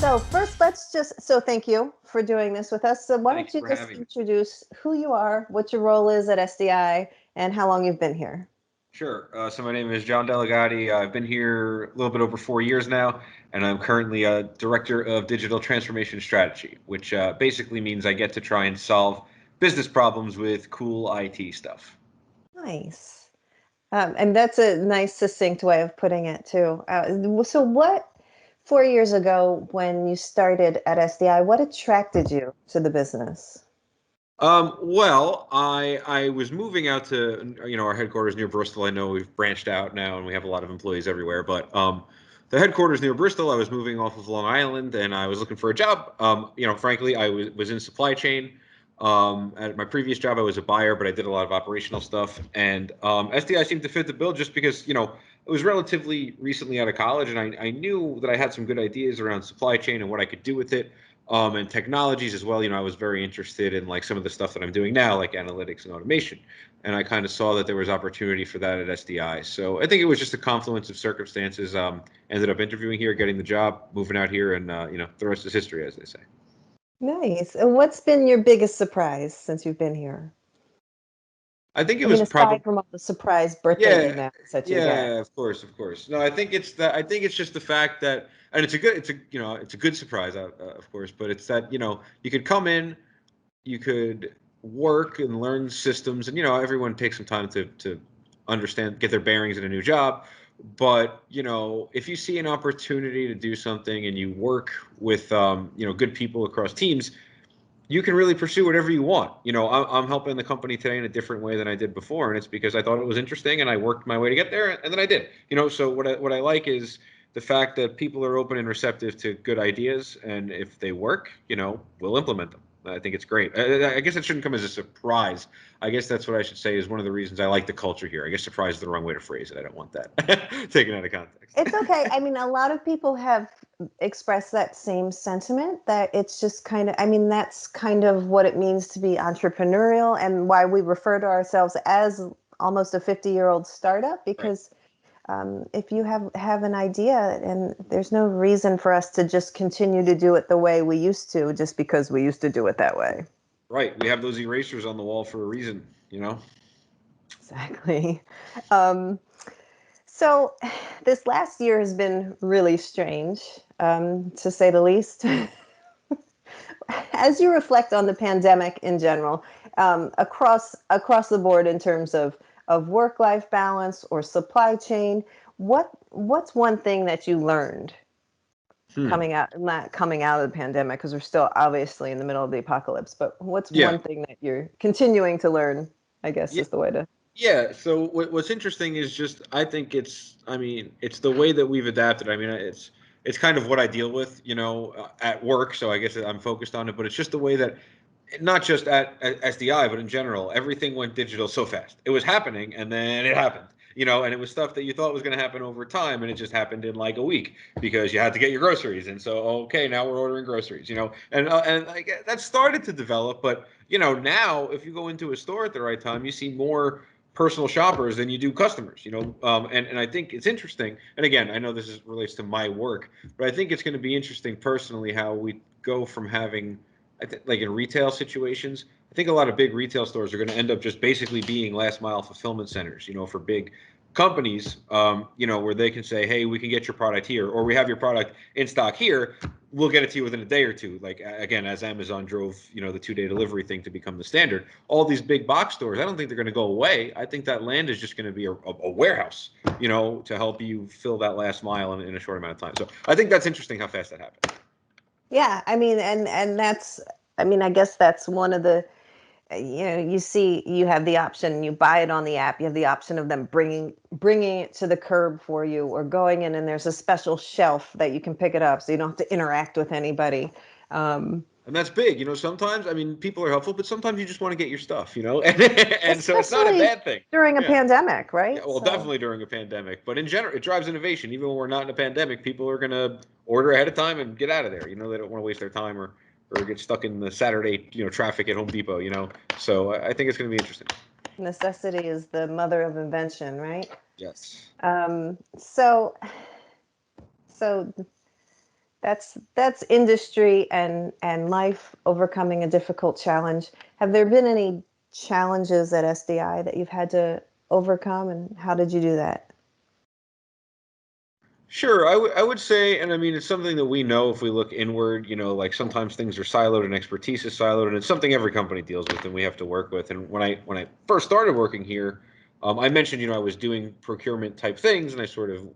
So first, so thank you for doing this with us. So why Thank don't you you for just having me. introduce who you are, what your role is at SDI, and how long you've been here? Sure. So my name is John Delligatti. I've been here a little bit over 4 years now, and I'm currently a director of digital transformation strategy, which basically means I get to try and solve business problems with cool IT stuff. Nice. And that's a nice, succinct way of putting it, too. So what, 4 years ago, when you started at SDI, what attracted you to the business? Well, I was moving out to our headquarters near Bristol. I know we've branched out now and we have a lot of employees everywhere, but the headquarters near Bristol, I was moving off of Long Island and I was looking for a job. Frankly, I was in supply chain. At my previous job, I was a buyer, but I did a lot of operational stuff. And SDI seemed to fit the bill just because it was relatively recently out of college, and I knew that I had some good ideas around supply chain and what I could do with it, and technologies as well. I was very interested in like some of the stuff that I'm doing now, like analytics and automation. And I kind of saw that there was opportunity for that at SDI. So I think it was just a confluence of circumstances. Ended up interviewing here, getting the job, moving out here, and the rest is history, as they say. Nice. And what's been your biggest surprise since you've been here? I think it I mean, was aside probably from all the surprise birthday yeah, emails that you get. yeah, of course, of course. No, I think it's that. I think it's just the fact that, and it's a good surprise, of course. But it's that you could come in, you could work and learn systems, and everyone takes some time to understand, get their bearings in a new job. But if you see an opportunity to do something and you work with good people across teams, you can really pursue whatever you want. I'm helping the company today in a different way than I did before, and it's because I thought it was interesting and I worked my way to get there, and then I did. So what I like is the fact that people are open and receptive to good ideas, and if they work, we'll implement them. I think it's great. I guess it shouldn't come as a surprise. I guess that's what I should say is one of the reasons I like the culture here. I guess surprise is the wrong way to phrase it. I don't want that taken out of context. It's okay. I mean, a lot of people have expressed that same sentiment that it's just kind of, I mean, that's kind of what it means to be entrepreneurial and why we refer to ourselves as almost a 50-year-old startup, Right. because if you have an idea, and there's no reason for us to just continue to do it the way we used to, just because we used to do it that way. Right. We have those erasers on the wall for a reason. Exactly. Um, So, this last year has been really strange, to say the least. As you reflect on the pandemic in general, across the board in terms of work-life balance or supply chain, what's one thing that you learned Hmm. not coming out of the pandemic, because we're still obviously in the middle of the apocalypse, but what's Yeah. one thing that you're continuing to learn, I guess Yeah. is the way to. Yeah. So what's interesting is just I think I mean it's the way that we've adapted. I mean it's kind of what I deal with, at work. So I guess I'm focused on it, but it's just the way that not just at SDI, but in general, everything went digital so fast. It was happening, and then it happened. And it was stuff that you thought was going to happen over time, and it just happened in like a week because you had to get your groceries, and so okay, now we're ordering groceries. And like that started to develop, but now if you go into a store at the right time, you see more personal shoppers than you do customers. And I think it's interesting. And again, I know relates to my work, but I think it's going to be interesting personally how we go from having like in retail situations, I think a lot of big retail stores are going to end up just basically being last mile fulfillment centers, for big companies, where they can say, hey, we can get your product here, or we have your product in stock here. We'll get it to you within a day or two. Like, again, as Amazon drove, the 2-day delivery thing to become the standard, all these big box stores, I don't think they're going to go away. I think that land is just going to be a warehouse, to help you fill that last mile in a short amount of time. So I think that's interesting how fast that happened. Yeah, I mean, and that's, I mean, I guess that's one of the, you see, you have the option, you buy it on the app, you have the option of them bringing it to the curb for you, or going in and there's a special shelf that you can pick it up, so you don't have to interact with anybody. Um, And that's big. Sometimes, I mean, people are helpful, but sometimes you just want to get your stuff. And so it's not a Especially bad thing. during a Yeah. pandemic, Yeah. right? Well, So definitely during a pandemic, but in general, it drives innovation. Even when we're not in a pandemic, people are going to order ahead of time and get out of there. They don't want to waste their time or get stuck in the Saturday, traffic at Home Depot. So I think it's going to be interesting. necessity is the mother of invention, right? Yes. Um, so, so That's industry and life overcoming a difficult challenge. Have there been any challenges at SDI that you've had to overcome, and how did you do that? Sure, I would say, and I mean, it's something that we know if we look inward, like sometimes things are siloed and expertise is siloed, and it's something every company deals with and we have to work with. And when I first started working here, I mentioned, I was doing procurement type things, and I sort of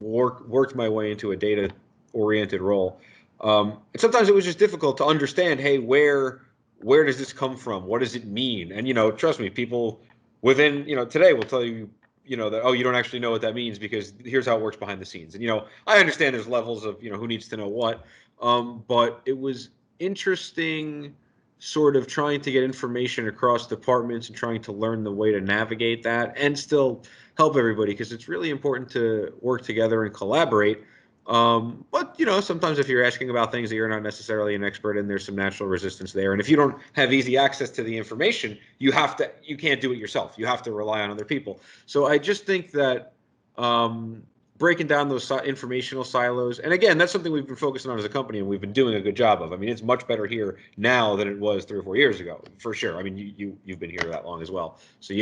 worked my way into a data oriented role. And sometimes it was just difficult to understand, hey, where does this come from? What does it mean? And trust me, people within today will tell you that, oh, you don't actually know what that means because here's how it works behind the scenes. And I understand there's levels of who needs to know what, but it was interesting sort of trying to get information across departments and trying to learn the way to navigate that and still help everybody, because it's really important to work together and collaborate. But sometimes if you're asking about things that you're not necessarily an expert in, there's some natural resistance there. And if you don't have easy access to the information, you can't do it yourself. You have to rely on other people. So I just think that breaking down those informational silos, and again, that's something we've been focusing on as a company, and we've been doing a good job of. I mean, it's much better here now than it was 3 or 4 years ago, for sure. I mean, you've been here that long as well, so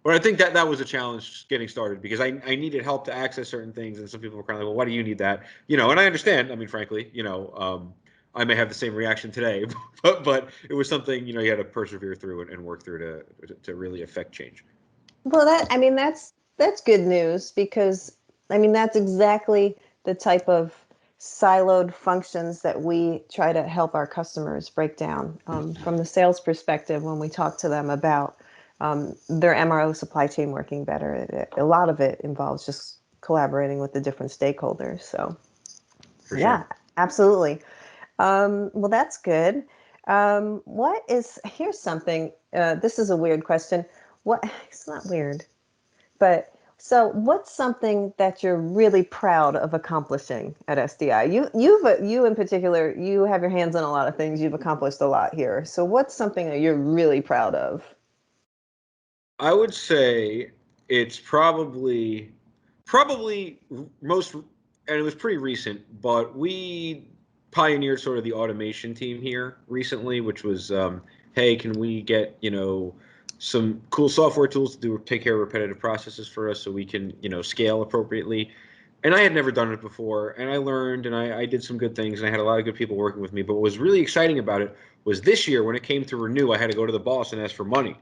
but I think that was a challenge getting started, because I needed help to access certain things, and some people were kind of like, well, why do you need that? And I understand. I mean, frankly, I may have the same reaction today, but it was something you had to persevere through and work through to really affect change. Well, I mean, that's good news, because I mean, that's exactly the type of siloed functions that we try to help our customers break down, from the sales perspective. When we talk to them about their MRO supply chain working better, a lot of it involves just collaborating with the different stakeholders. So, For sure. yeah, absolutely. Well, that's good. Here's something, this is a weird question. It's not weird, but so what's something that you're really proud of accomplishing at SDI? You in particular, you have your hands on a lot of things. You've accomplished a lot here. So what's something that you're really proud of? I would say it's probably most, and it was pretty recent, but we pioneered sort of the automation team here recently, which was, hey, can we get some cool software tools to take care of repetitive processes for us so we can scale appropriately. And I had never done it before, and I learned, and I did some good things, and I had a lot of good people working with me. But what was really exciting about it was this year when it came to renew, I had to go to the boss and ask for money.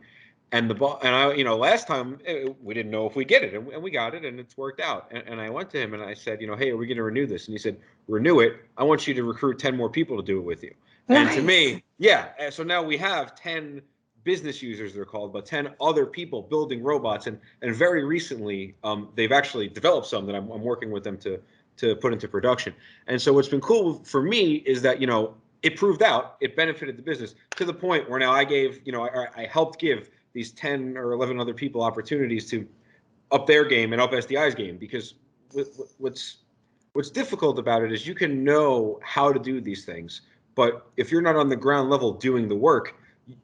And the ball, and I, last time we didn't know if we get it, and we got it, and it's worked out. And I went to him and I said, hey, are we going to renew this? And he said, renew it. I want you to recruit 10 more people to do it with you. And to Nice. me, yeah. So now we have 10 business users, they're called, but 10 other people building robots. And very recently, they've actually developed some that I'm working with them to put into production. And so what's been cool for me is that it proved out, it benefited the business to the point where now I gave, I helped give these 10 or 11 other people opportunities to up their game and up SDI's game. Because what's difficult about it is you can know how to do these things, but if you're not on the ground level doing the work,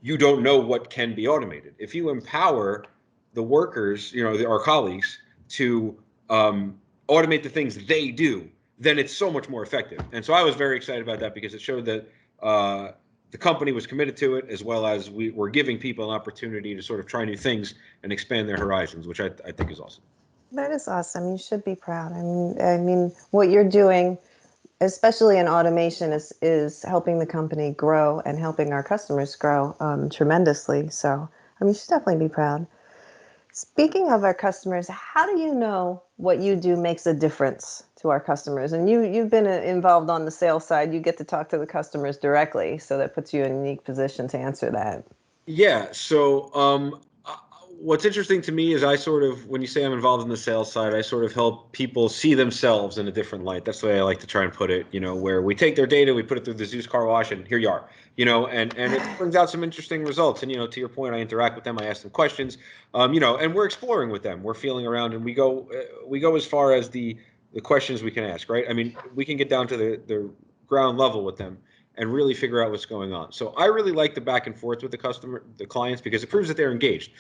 you don't know what can be automated. If you empower the workers, our colleagues, to automate the things they do, then it's so much more effective. And so I was very excited about that, because it showed that the company was committed to it, as well as we were giving people an opportunity to sort of try new things and expand their horizons, which I think is awesome. That is awesome. You should be proud. I mean, what you're doing, especially in automation, is helping the company grow and helping our customers grow, tremendously. So, I mean, you should definitely be proud. Speaking of our customers, how do you know what you do makes a difference to our customers? And you've been involved on the sales side. You get to talk to the customers directly, so that puts you in a unique position to answer that. Yeah. So, what's interesting to me is I sort of, when you say I'm involved in the sales side, I sort of help people see themselves in a different light. That's the way I like to try and put it. Where we take their data, we put it through the Zeus car wash, and here you are. And it brings out some interesting results. And to your point, I interact with them, I ask them questions. And we're exploring with them. We're feeling around, and we go as far as the questions we can ask. Right. I mean, we can get down to the ground level with them and really figure out what's going on. So I really like the back and forth with the clients, because it proves that they're engaged.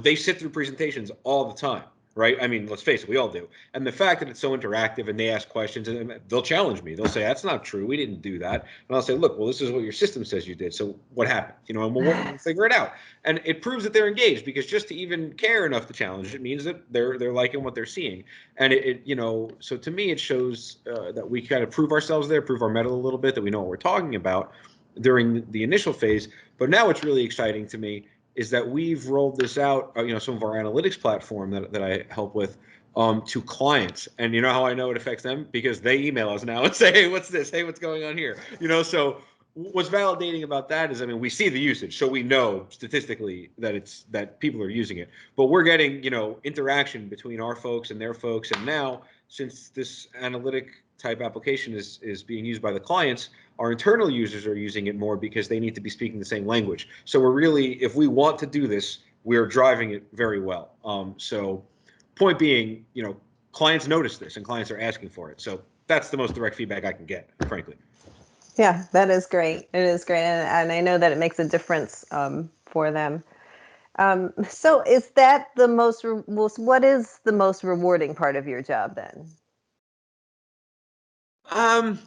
They sit through presentations all the time. right? I mean, let's face it, we all do. And the fact that it's so interactive and they ask questions and they'll challenge me. They'll say, that's not true. We didn't do that. And I'll say, look, well, this is what your system says you did. So what happened? You know, and we'll figure it out. And it proves that they're engaged, because just to even care enough to challenge it means that they're liking what they're seeing. And you know, so to me, it shows that we kind of prove ourselves there, prove our mettle a little bit, that we know what we're talking about during the initial phase. But now what's really exciting to me is that we've rolled this out, you know, some of our analytics platform that I help with, to clients. And you know how I know it affects them? Because they email us now and say, hey, what's this? Hey, what's going on here? You know, so what's validating about that is, I mean, we see the usage, so we know statistically that people are using it. But we're getting, you know, interaction between our folks and their folks. And now, since this analytic type application is being used by the clients, our internal users are using it more because they need to be speaking the same language. So we're really, if we want to do this, we're driving it very well. So point being, you know, clients notice this and clients are asking for it. So that's the most direct feedback I can get, frankly. Yeah, that is great. It is great. And I know that it makes a difference for them. So is that the what is the most rewarding part of your job then?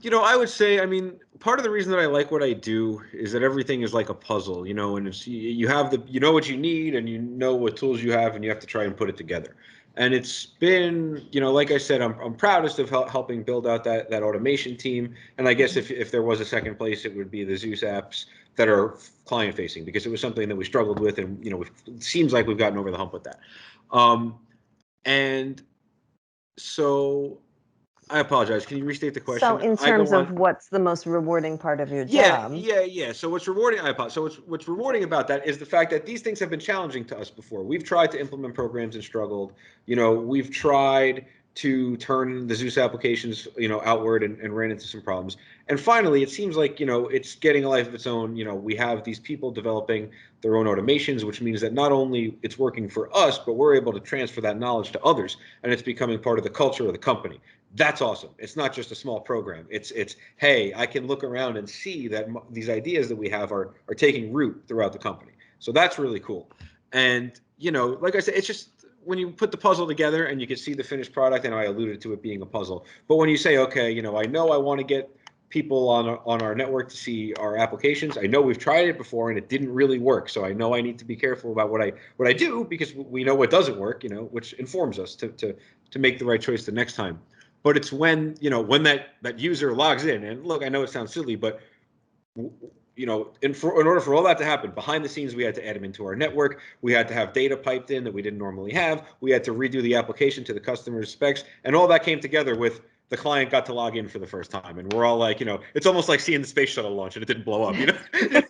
You know, I would say, I mean, part of the reason that I like what I do is that everything is like a puzzle, you know, and it's, you have you know what you need and you know what tools you have and you have to try and put it together. And it's been, you know, like I said, I'm proudest of helping build out that automation team. And I guess if there was a second place, it would be the Zeus apps that are client facing, because it was something that we struggled with. And, you know, it seems like we've gotten over the hump with that. And so I apologize. Can you restate the So question? in I go terms of on. what's the most rewarding part of your Yeah, job? yeah. So what's rewarding? I apologize. So what's rewarding about that is the fact that these things have been challenging to us before. We've tried to implement programs and struggled. You know, we've tried to turn the Zeus applications, you know, outward and ran into some problems. And finally, it seems like, you know, it's getting a life of its own. You know, we have these people developing their own automations, which means that not only it's working for us, but we're able to transfer that knowledge to others, and it's becoming part of the culture of the company. That's awesome. It's not just a small program. It's hey, I can look around and see that these ideas that we have are taking root throughout the company. So that's really cool. And you know, like I said, it's just when you put the puzzle together and you can see the finished product, and I alluded to it being a puzzle. But when you say, okay, you know, I know I want to get people on our network to see our applications. I know we've tried it before and it didn't really work. So I know I need to be careful about what I do, because we know what doesn't work, you know, which informs us to make the right choice the next time. But it's when, you know, when that user logs in, and look, I know it sounds silly, but you know, in order for all that to happen, behind the scenes, we had to add them into our network. We had to have data piped in that we didn't normally have. We had to redo the application to the customer's specs, and all that came together with the client got to log in for the first time, and we're all like, you know, it's almost like seeing the space shuttle launch and it didn't blow up, you know,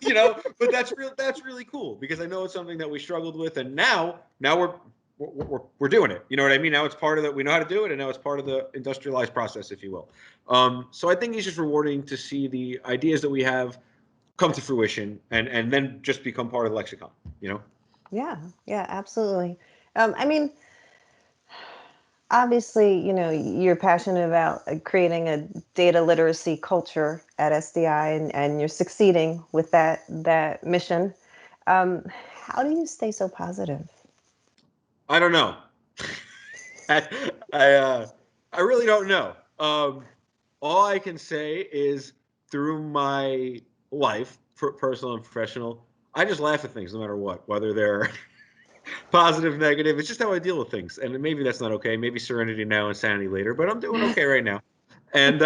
you know. But that's real. That's really cool, because I know it's something that we struggled with, and now we're doing it. You know what I mean? Now it's part of that. We know how to do it, and now it's part of the industrialized process, if you will. So I think it's just rewarding to see the ideas that we have come to fruition and then just become part of the lexicon, you know? Yeah, yeah, absolutely. I mean, obviously, you know, you're passionate about creating a data literacy culture at SDI, and you're succeeding with that mission. How do you stay so positive? I don't know. I, I really don't know. All I can say is through my life, personal and professional, I just laugh at things no matter what, whether they're positive, negative. It's just how I deal with things. And maybe that's not okay. Maybe serenity now, insanity later, but I'm doing okay right now. And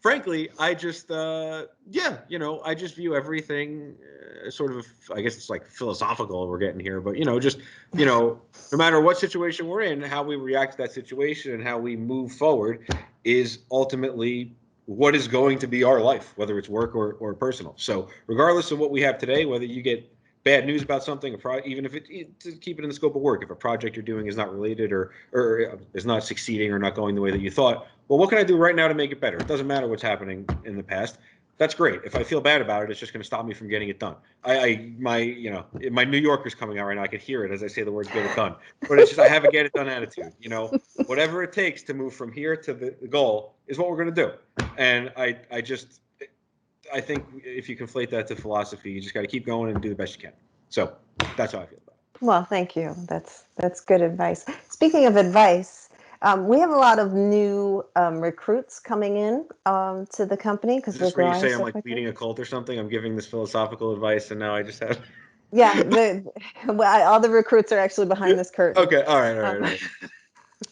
frankly, I just, yeah, you know, I just view everything sort of, I guess it's like philosophical we're getting here, but, you know, just, you know, no matter what situation we're in, how we react to that situation and how we move forward is ultimately what is going to be our life, whether it's work or personal. So regardless of what we have today, whether you get bad news about something, even if to keep it in the scope of work, if a project you're doing is not related or is not succeeding or not going the way that you thought, well, what can I do right now to make it better? It doesn't matter what's happening in the past. That's great. If I feel bad about it, it's just going to stop me from getting it done. You know, my New Yorker's coming out right now. I can hear it as I say the words "get it done," but it's just I have a get it done attitude. You know, whatever it takes to move from here to the goal is what we're going to do. And I think if you conflate that to philosophy, you just got to keep going and do the best you can. So that's how I feel about it. Well, thank you. That's good advice. Speaking of advice, we have a lot of new recruits coming in to the company Is because we're this where you growing say I'm so like quickly. leading a cult or something? I'm giving this philosophical advice, and now I just have. Yeah, well, all the recruits are actually Yeah. behind this curtain. Okay. All right. All right. Um,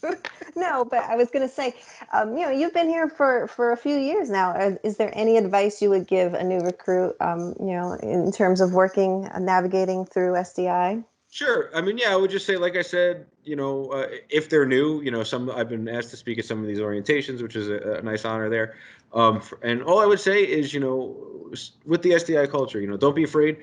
All right. no, but I was going to say, you've been here for a few years now. Is there any advice you would give a new recruit, in terms of working, navigating through SDI? Sure. I mean, yeah, I would just say, like I said, if they're new, some I've been asked to speak at some of these orientations, which is a nice honor there. And all I would say is, with the SDI culture, don't be afraid.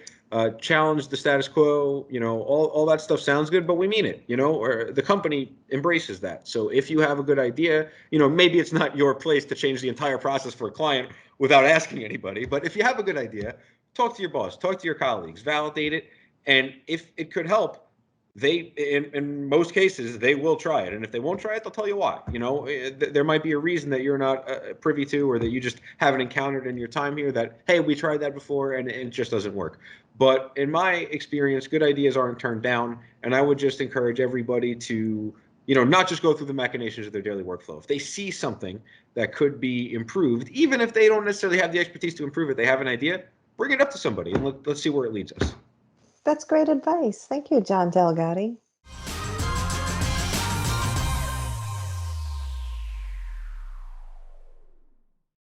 Challenge the status quo. All that stuff sounds good, but we mean it. Or the company embraces that. So if you have a good idea, maybe it's not your place to change the entire process for a client without asking anybody. But if you have a good idea, talk to your boss, talk to your colleagues, validate it, and if it could help, they in most cases they will try it, and if they won't try it, they'll tell you why. There might be a reason that you're not privy to, or that you just haven't encountered in your time here, that hey, we tried that before and it just doesn't work. But in my experience, good ideas aren't turned down, and I would just encourage everybody to not just go through the machinations of their daily workflow. If they see something that could be improved, even if they don't necessarily have the expertise to improve it, they have an idea, bring it up to somebody and let's see where it leads us. That's great advice. Thank you, John Delgatti.